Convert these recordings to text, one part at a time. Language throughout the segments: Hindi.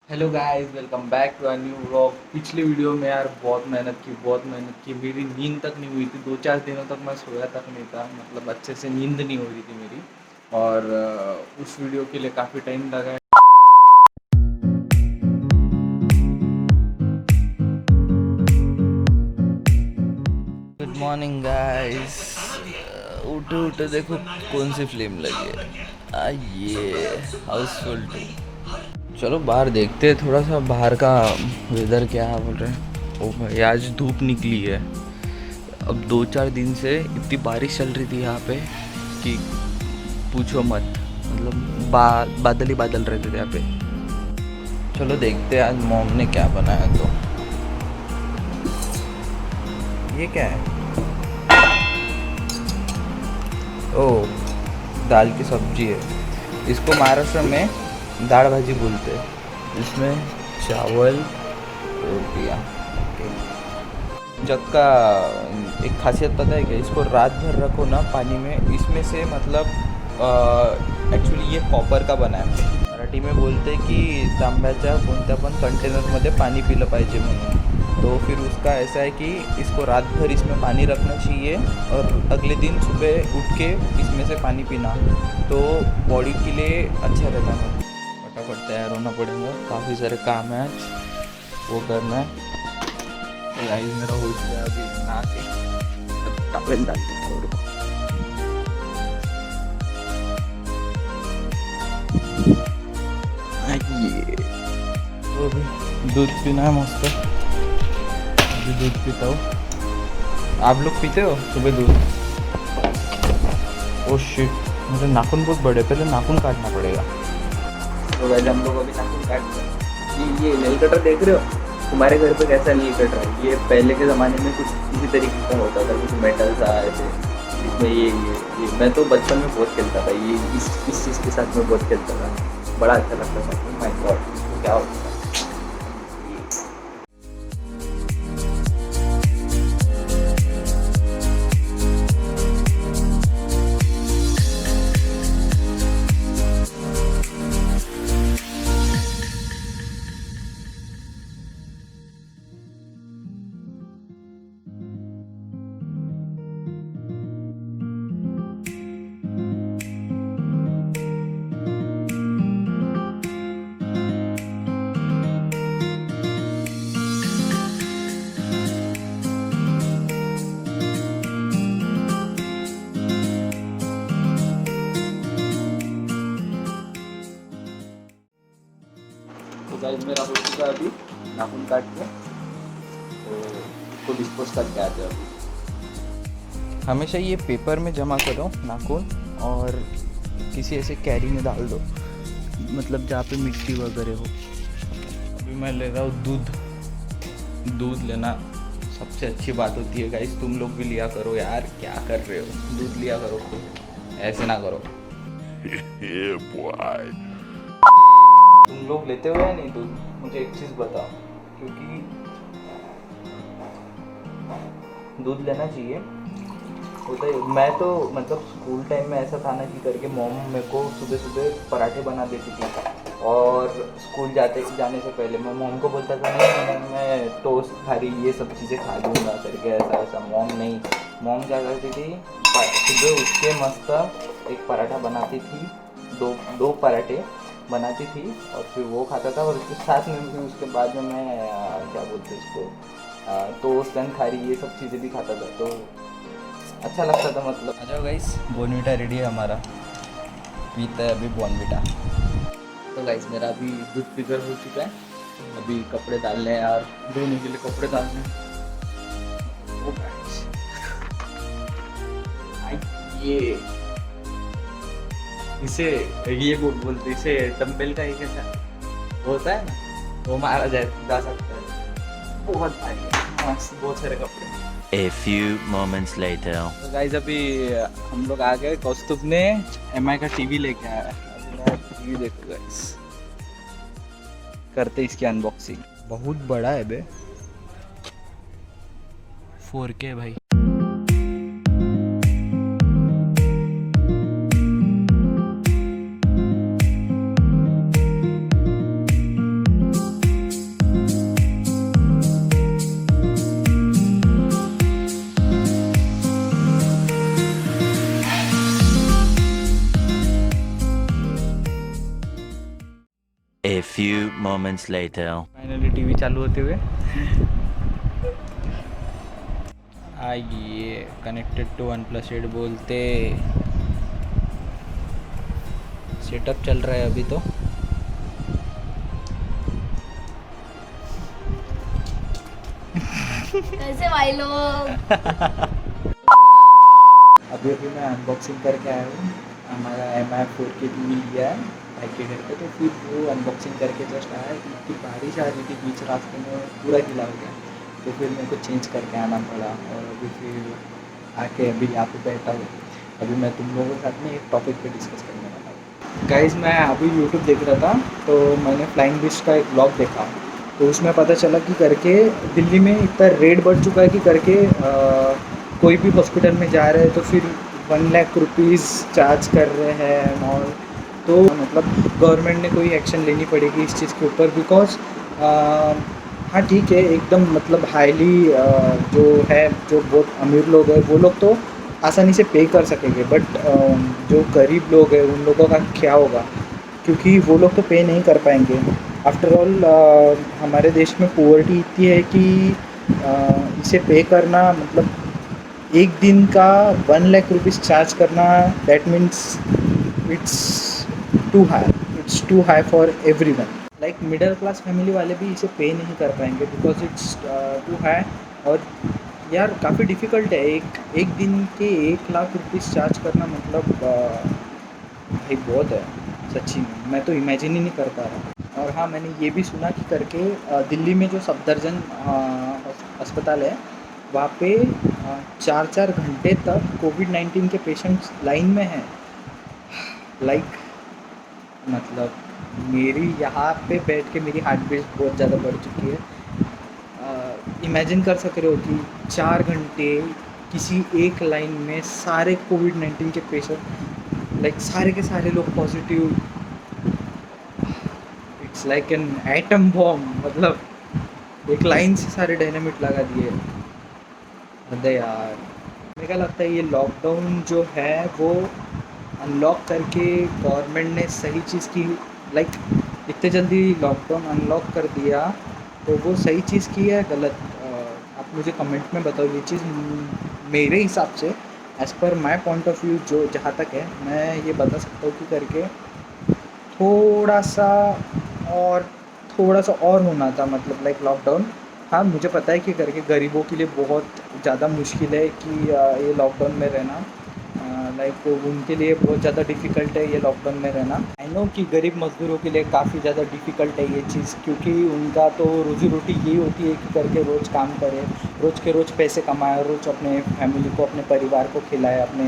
Hello guys, welcome back to a new vlog. पिछली वीडियो में यार बहुत मेहनत की मेरी नींद तक नहीं हुई थी। 2-4 दिनों तक मैं सोया तक नहीं था, मतलब अच्छे से नींद नहीं हो रही थी मेरी। और उस वीडियो के लिए काफ़ी टाइम लगा है। Good morning guys. उठे उठे देखो कौन सी फिल्म लगी है। ये हाउसफुल 2। चलो बाहर देखते हैं थोड़ा सा बाहर का वेदर क्या है, बोल रहे हैं। ओ भाई आज धूप निकली है। अब 2-4 दिन से इतनी बारिश चल रही थी यहाँ पे कि पूछो मत। मतलब बादल ही बादल रहते थे यहाँ पे। चलो देखते हैं आज मॉम ने क्या बनाया। तो ये क्या है? ओह, दाल की सब्जी है। इसको महाराष्ट्र में दाल भाजी बोलते हैं। इसमें चावल, रोटियाँ। जग का एक खासियत पता है क्या? इसको रात भर रखो ना पानी में, इसमें से मतलब ॲक्च्युली ये कॉपर का बना आहे। मराठी में बोलते कि तांब्याच्या कोणत्या पण कंटेनरमध्ये पानी पिलं पाहिजे म्हणून। तो फिर उसका ऐसा है कि इसको रात भर इसमें पानी रखना चाहिए और अगले दिन सुबह उठ के इसमें से पानी पीना, तो बॉडी के लिए अच्छा रहता है। फटाफट तैयार होना पड़ेगा, काफ़ी सारे काम है आज, वो करना है। गाइस मेरा हो गया अभी नहा के टॉवेल डालते हैं। और ये तो अभी दूध पीना है मस्त। अभी दूध पीता हूँ। आप लोग पीते हो सुबह दूध? ओ शिट, मुझे नाखून बहुत बड़े, पहले नाखून काटना पड़ेगा। तो वैसे हम लोग अभी नाखून काटते हैं। ये नेल कटर देख रहे हो? तुम्हारे घर पे कैसा नेल कटर है? ये पहले के ज़माने में कुछ इसी तरीके का होता था, कुछ मेटल सा ऐसे। इसमें ये मैं तो बचपन में बहुत खेलता था, ये इस चीज़ के साथ मैं बहुत खेलता था, बड़ा अच्छा लगता था। माय गॉड, क्या होता है। तो गाइस मेरा हो चुका है अभी नाखून काट के, तो इसको डिस्पोज करके आते हैं अभी। हमेशा ये पेपर में जमा करो नाखून और किसी ऐसे कैरी में डाल दो, मतलब जहाँ पे मिट्टी वगैरह हो। अभी मैं ले रहा हूँ दूध लेना सबसे अच्छी बात होती है गाइस, तुम लोग भी लिया करो यार, क्या कर रहे हो? दूध लिया करो खुद, ऐसे ना करो। Yeah, boy. तुम लोग लेते हो या नहीं दूध? मुझे एक चीज़ बताओ, क्योंकि दूध लेना चाहिए होता है। मैं तो मतलब स्कूल टाइम में ऐसा था ना कि करके मॉम मेरे को सुबह सुबह पराठे बना देती थी, और स्कूल जाने से पहले मैं मॉम को बोलता था नहीं मैं टोस्ट खा रही ये सब चीज़ें खा लूँगा करके, ऐसा ऐसा। मॉम नहीं, मॉम क्या करती थी, सुबह उठ के मस्त एक पराठा बनाती थी, दो पराठे बनाती थी, और फिर वो खाता था। और उसके साथ में फिर उसके बाद में मैं क्या बोलते उसको, टोस्ट एंड खारी ये सब चीज़ें भी खाता था, तो अच्छा लगता था। मतलब आ जाओ गाइस, बॉर्नविटा रेडी है हमारा, पीता है अभी बॉर्नविटा। तो गाइस मेरा अभी दूध पीकर हो चुका है, अभी कपड़े डालने हैं यार, धोने के लिए कपड़े डालने हैं। ओ गाइस ये इसे ये बोलते इसे डंबल का एक ऐसा होता है ना, वो मारा जा सकता है। बहुत भारी है, मस्त, बहुत सारे कपड़े। A few moments later. तो गाइस अभी हम लोग आ गए, कौस्तुभ ने MI का टीवी लेके आया है। अभी मैं टीवी देखो गाइस, करते इसकी अनबॉक्सिंग। बहुत बड़ा है बे, 4K भाई। few moments later. Finally TV चालू होते हुए आइए कनेक्टेड टू OnePlus 8 बोलते सेटअप चल रहा है अभी तो। कैसे भाई लोग। अभी अभी मैं अनबॉक्सिंग करके आया हूँ। हमारा MI 4 के टीवी लिया है भाई के घर पे, तो फिर वो अनबॉक्सिंग करके जस्ट आया। इतनी बारिश आ रही थी बीच रास्ते में, पूरा गीला हो गया, तो फिर मेरे को चेंज करके आना पड़ा। और अभी फिर आके अभी यहाँ पे बैठा हूँ। अभी मैं तुम लोगों के साथ में एक टॉपिक पे डिस्कस करने वाला हूँ। गाइज़, मैं अभी यूट्यूब देख रहा था तो मैंने फ्लाइंग बिस्ट का एक ब्लॉग देखा, तो उसमें पता चला कि करके दिल्ली में इतना रेट बढ़ चुका है कि करके कोई भी हॉस्पिटल में जा रहे हैं तो फिर 1 लाख रुपीज़ चार्ज कर रहे हैं एंड ऑल। तो मतलब गवर्नमेंट ने कोई एक्शन लेनी पड़ेगी इस चीज़ के ऊपर, बिकॉज हाँ ठीक है एकदम मतलब हाईली जो है, जो बहुत अमीर लोग हैं वो लोग तो आसानी से पे कर सकेंगे, बट जो गरीब लोग हैं उन लोगों का क्या होगा, क्योंकि वो लोग तो पे नहीं कर पाएंगे। आफ्टर ऑल हमारे देश में पोवर्टी इतनी है कि इसे पे करना मतलब एक दिन का 1 लाख रुपीज़ चार्ज करना, that means it's too high for everyone. Like middle class family वाले भी इसे पे नहीं कर पाएंगे बिकॉज इट्स टू हाई। और यार काफ़ी डिफ़िकल्ट है एक दिन के 1 लाख रुपीज़ चार्ज करना, मतलब भाई बहुत है सच्ची में, मैं तो इमेजिन ही नहीं कर पा रहा। और हाँ, मैंने ये भी सुना कि करके दिल्ली में जो सफदरजंग अस्पताल है वहाँ पे 4-4 घंटे तक कोविड-19 के पेशेंट्स लाइन में हैं। लाइक मतलब मेरी यहाँ पे बैठ के मेरी हार्ट बीट बहुत ज़्यादा बढ़ चुकी है। इमेजिन कर सक रहे हो कि 4 घंटे किसी एक लाइन में सारे कोविड-19 के पेशेंट, लाइक सारे के सारे लोग positive. It's like an atom bomb, मतलब एक लाइन से सारे डायनामिट लगा दिए। अरे यार, मेरे को लगता है ये लॉकडाउन जो है वो अनलॉक करके गवर्नमेंट ने सही चीज़ की। लाइक इतने जल्दी लॉकडाउन अनलॉक कर दिया तो वो सही चीज़ की है गलत, आप मुझे कमेंट में बताओ। ये चीज़ मेरे हिसाब से as per my point of view जो जहाँ तक है मैं ये बता सकता हूँ कि करके थोड़ा सा थोड़ा सा और होना था, मतलब लाइक लॉकडाउन। हाँ मुझे पता है कि करके गरीबों के लिए बहुत ज़्यादा मुश्किल है कि ये लॉकडाउन में रहना, लाइक उनके लिए बहुत ज़्यादा डिफ़िकल्ट है ये लॉकडाउन में रहना। आई नो कि गरीब मज़दूरों के लिए काफ़ी ज़्यादा डिफ़िकल्ट है ये चीज़, क्योंकि उनका तो रोज़ी रोटी यही होती है कि करके रोज़ काम करे, रोज़ के रोज़ पैसे कमाए, रोज़ अपने फैमिली को, अपने परिवार को खिलाए, अपने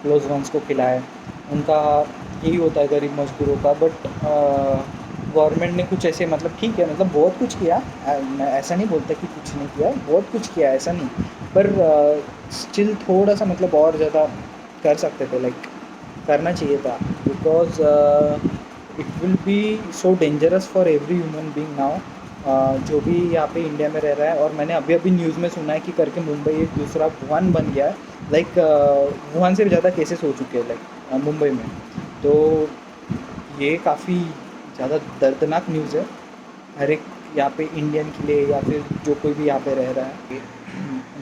क्लोज वंस को खिलाए। उनका यही होता है गरीब मज़दूरों का। बट गवर्नमेंट ने कुछ ऐसे, मतलब ठीक है, मतलब बहुत कुछ किया, मैं ऐसा नहीं बोलता कि कुछ नहीं किया, बहुत कुछ किया ऐसा नहीं, पर स्टिल थोड़ा सा मतलब और ज़्यादा कर सकते थे, लाइक करना चाहिए था। Because it will be so dangerous for every human being now, जो भी यहाँ पे इंडिया में रह रहा है। और मैंने अभी अभी न्यूज़ में सुना है कि करके मुंबई एक दूसरा वुहान बन गया है, लाइक वुहान से भी ज़्यादा केसेस हो चुके हैं लाइक मुंबई में। तो ये काफ़ी ज़्यादा दर्दनाक न्यूज़ है हर एक यहाँ पे इंडियन के लिए, या फिर जो कोई भी यहाँ पे रह रहा है।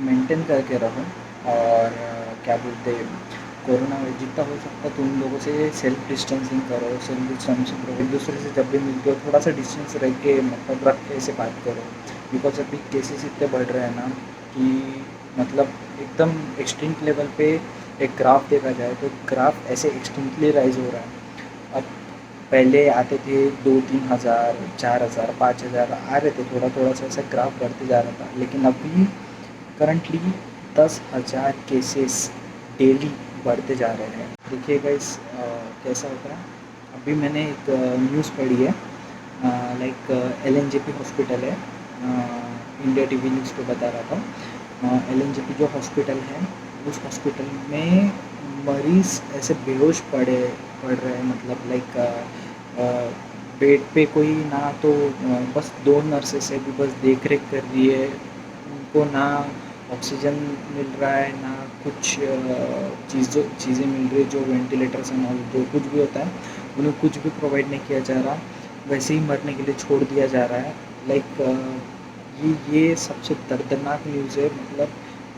मेंटेन करके रहो, और क्या बोलते, कोरोना में जितना हो सकता तुम लोगों से सेल्फ डिस्टेंसिंग करो, सेल्फ डिस्टेंसिंग करो, एक दूसरे से जब भी मिलते हो थोड़ा सा डिस्टेंस रह के मतलब रख के ऐसे बात करो। बिकॉज अभी केसेस इतने बढ़ रहे हैं ना कि मतलब एकदम एक्सट्रीम लेवल पे एक ग्राफ देखा जाए तो ग्राफ ऐसे एक्सट्रीमली राइज हो रहा है। अब पहले आते थे 2-3 हज़ार, 4,000, 5,000 आ रहे थे, थोड़ा थोड़ा सा ऐसा ग्राफ बढ़ते जा रहा था, लेकिन अभी करंटली 10,000 केसेस डेली बढ़ते जा रहे हैं। देखिएगा इस कैसा होता है। अभी मैंने एक न्यूज़ पढ़ी है, लाइक LNJP हॉस्पिटल है, इंडिया टीवी न्यूज़ पे बता रहा था। LNJP जो हॉस्पिटल है उस हॉस्पिटल में मरीज़ ऐसे बेहोश पड़ रहे हैं, मतलब लाइक बेड पे कोई ना तो बस 2 नर्सेस है भी बस देख रेख कर रही है, उनको ना ऑक्सीजन मिल रहा है ना कुछ चीज़ें मिल रही है, जो वेंटिलेटर्स एंड ऑल जो कुछ भी होता है उन्हें कुछ भी प्रोवाइड नहीं किया जा रहा। वैसे ही मरने के लिए छोड़ दिया जा रहा है। लाइक ये सबसे दर्दनाक न्यूज़ है, मतलब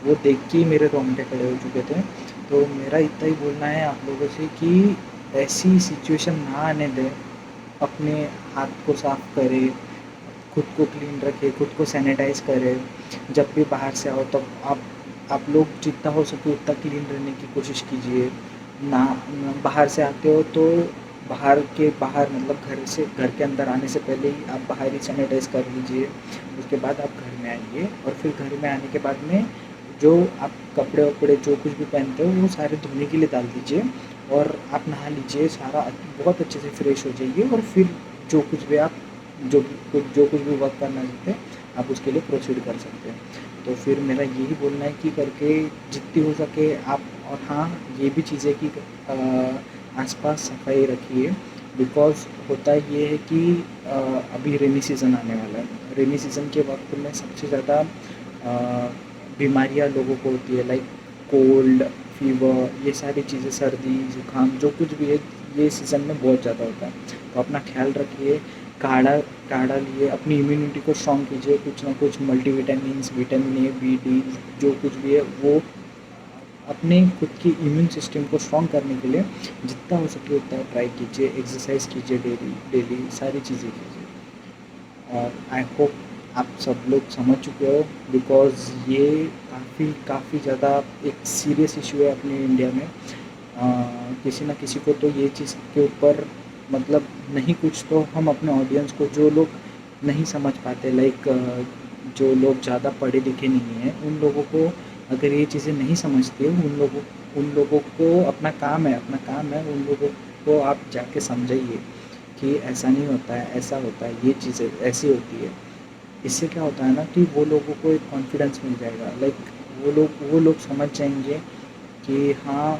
वो देख के ही मेरे रोंगटे खड़े हो चुके थे। तो मेरा इतना ही बोलना है आप लोगों से कि ऐसी सिचुएशन ना आने दें, अपने हाथ को साफ करें, खुद को क्लीन रखें, खुद को सैनिटाइज करें। जब भी बाहर से आओ तब आप लोग जितना हो सके उतना क्लीन रहने की कोशिश कीजिए। ना बाहर से आते हो तो बाहर मतलब घर के अंदर आने से पहले ही आप बाहर ही सैनिटाइज कर लीजिए। उसके बाद आप घर में आइए और फिर घर में आने के बाद में जो आप कपड़े वपड़े जो कुछ भी पहनते हो वो सारे धोने के लिए डाल दीजिए और आप नहा लीजिए, सारा बहुत अच्छे से फ्रेश हो जाइए। और फिर जो कुछ भी आप जो कुछ भी वर्क करना चाहते हैं आप उसके लिए प्रोसीड कर सकते हैं। तो फिर मेरा यही बोलना है कि करके जितनी हो सके आप, और हाँ ये भी चीज़ है कि आसपास सफाई रखिए। बिकॉज़ होता ये है कि अभी रेनी सीज़न आने वाला है। रेनी सीज़न के वक्त में सबसे ज़्यादा बीमारियां लोगों को होती है, लाइक कोल्ड, फीवर, ये सारी चीज़ें, सर्दी ज़ुकाम जो कुछ भी है ये सीज़न में बहुत ज़्यादा होता है। तो अपना ख्याल रखिए, काढ़ा काढ़ा लिए अपनी इम्यूनिटी को स्ट्रॉन्ग कीजिए। कुछ ना कुछ multivitamins, vitamin A, B, D जो कुछ भी है वो अपने खुद की इम्यून सिस्टम को स्ट्रॉन्ग करने के लिए जितना हो सके उतना ट्राई कीजिए। एक्सरसाइज कीजिए, डेली सारी चीज़ें कीजिए। और आई होप आप सब लोग समझ चुके हो, बिकॉज़ ये काफ़ी ज़्यादा एक सीरियस इशू है अपने इंडिया में। किसी ना किसी को तो ये चीज़ के ऊपर मतलब नहीं, कुछ तो हम अपने ऑडियंस को, जो लोग नहीं समझ पाते, लाइक जो लोग ज़्यादा पढ़े लिखे नहीं हैं, उन लोगों को अगर ये चीज़ें नहीं समझती हैं, उन लोगों को अपना काम है उन लोगों को आप जाके समझाइए कि ऐसा नहीं होता है, ऐसा होता है, ये चीज़ें ऐसी होती है। इससे क्या होता है ना कि वो लोगों को एक कॉन्फिडेंस मिल जाएगा, लाइक वो लोग समझ जाएंगे कि हाँ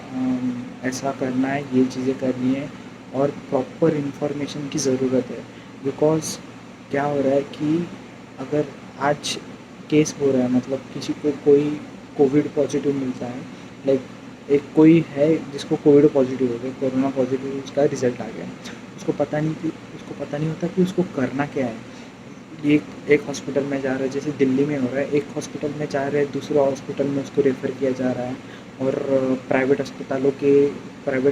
ऐसा करना है, ये चीज़ें करनी है और प्रॉपर इन्फॉर्मेशन की ज़रूरत है। बिकॉज़ क्या हो रहा है कि अगर आज केस हो रहा है, मतलब किसी को कोई कोविड पॉजिटिव मिलता है, लाइक एक कोई है जिसको कोविड पॉजिटिव हो गया, कोरोना पॉजिटिव उसका रिज़ल्ट आ गया, उसको पता नहीं होता कि उसको करना क्या है। ये एक हॉस्पिटल में जा रहा है, जैसे दिल्ली में हो रहा है, एक हॉस्पिटल में जा रहे हैं, दूसरा हॉस्पिटल में उसको रेफ़र किया जा रहा है। और प्राइवेट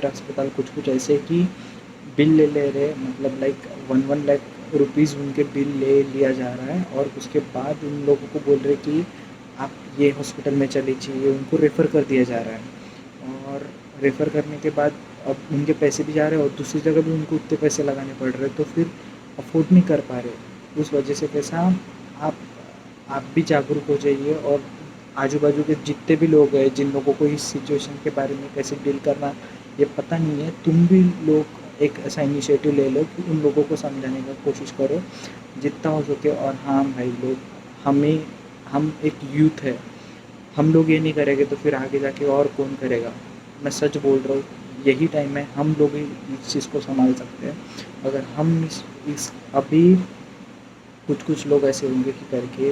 अस्पताल कुछ ऐसे कि बिल ले रहे, मतलब लाइक 1 लाख रुपीज़ उनके बिल ले लिया जा रहा है और उसके बाद उन लोगों को बोल रहे कि आप ये हॉस्पिटल में चले जाइए, उनको रेफ़र कर दिया जा रहा है। और रेफ़र करने के बाद अब उनके पैसे भी जा रहे हैं और दूसरी जगह भी उनको उतने पैसे लगाने पड़ रहे हैं, तो फिर अफोर्ड नहीं कर पा रहे। उस वजह से कैसा, आप भी जागरूक हो जाइए और आजू बाजू के जितने भी लोग हैं, जिन लोगों को इस सिचुएशन के बारे में कैसे डील करना ये पता नहीं है, तुम भी लोग एक ऐसा इनिशिएटिव ले लो कि उन लोगों को समझाने का कोशिश करो जितना हो सके। और हाँ भाई लोग, हम एक यूथ है, हम लोग ये नहीं करेंगे तो फिर आगे जाके और कौन करेगा। मैं सच बोल रहा हूँ, यही टाइम है, हम लोग ही इस चीज़ को संभाल सकते हैं। अगर हम इस अभी कुछ लोग ऐसे होंगे कि करके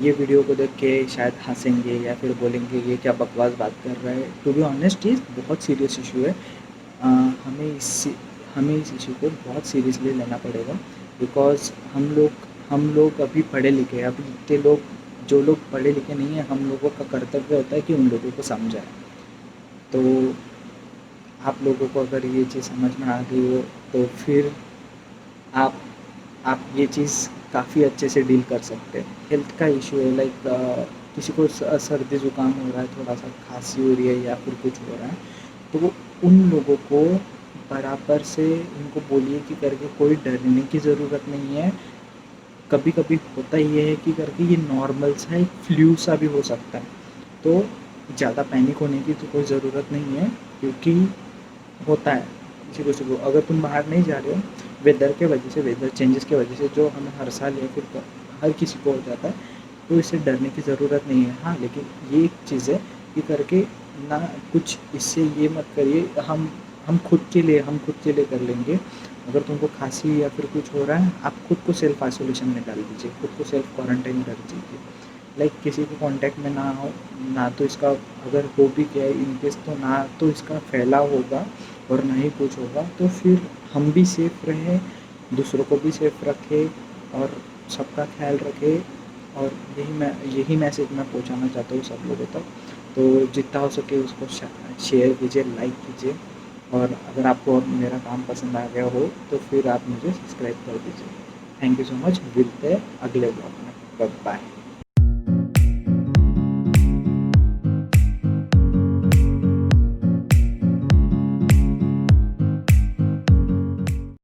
ये वीडियो को देख के शायद हंसेंगे या फिर बोलेंगे ये क्या बकवास बात कर रहा है। टू बी ऑनेस्ट ये बहुत सीरियस इशू है। हमें इस इशू को बहुत सीरियसली लेना पड़ेगा। बिकॉज़ हम लोग अभी पढ़े लिखे, अभी इतने लोग, जो लोग पढ़े लिखे नहीं हैं, हम लोगों का कर्तव्य होता है कि उन लोगों को समझाएं। तो आप लोगों को अगर ये चीज़ समझ में आ गई हो तो फिर आप ये चीज़ काफ़ी अच्छे से डील कर सकते हैं। हेल्थ का इशू है, लाइक किसी को सर्दी ज़ुकाम हो रहा है, थोड़ा सा खांसी हो रही है या फिर कुछ हो रहा है, तो वो उन लोगों को बराबर से उनको बोलिए कि करके कोई डरने की ज़रूरत नहीं है। कभी कभी होता ये है कि करके ये नॉर्मल सा एक फ्लू सा भी हो सकता है, तो ज़्यादा पैनिक होने की तो कोई ज़रूरत नहीं है, क्योंकि होता है किसी को। अगर तुम बाहर नहीं जा रहे हो वेदर के वजह से, वेदर चेंजेस की वजह से, जो हमें हर साल या फिर हर किसी को हो जाता है, तो इससे डरने की ज़रूरत नहीं है। हाँ लेकिन ये एक चीज़ है कि करके ना कुछ इससे ये मत करिए, हम खुद के लिए कर लेंगे। अगर तुमको खांसी या फिर कुछ हो रहा है, आप खुद को सेल्फ आइसोलेशन में डाल दीजिए, खुद को सेल्फ क्वारंटाइन कर दीजिए, लाइक किसी के कांटेक्ट में ना हो, ना तो इसका अगर हो भी गया इनकेस तो ना तो इसका फैलाव होगा और ना ही कुछ होगा, तो फिर हम भी सेफ रहें दूसरों को भी सेफ रखे और सबका ख्याल रखे। और यही मैसेज मैं पहुंचाना चाहता हूँ सब लोगों तक। तो जितना हो सके उसको शेयर कीजिए, लाइक कीजिए, और अगर आपको मेरा काम पसंद आ गया हो तो फिर आप मुझे सब्सक्राइब कर दीजिए। Thank you so much. मिलते हैं अगले ब्लॉग में। बाय।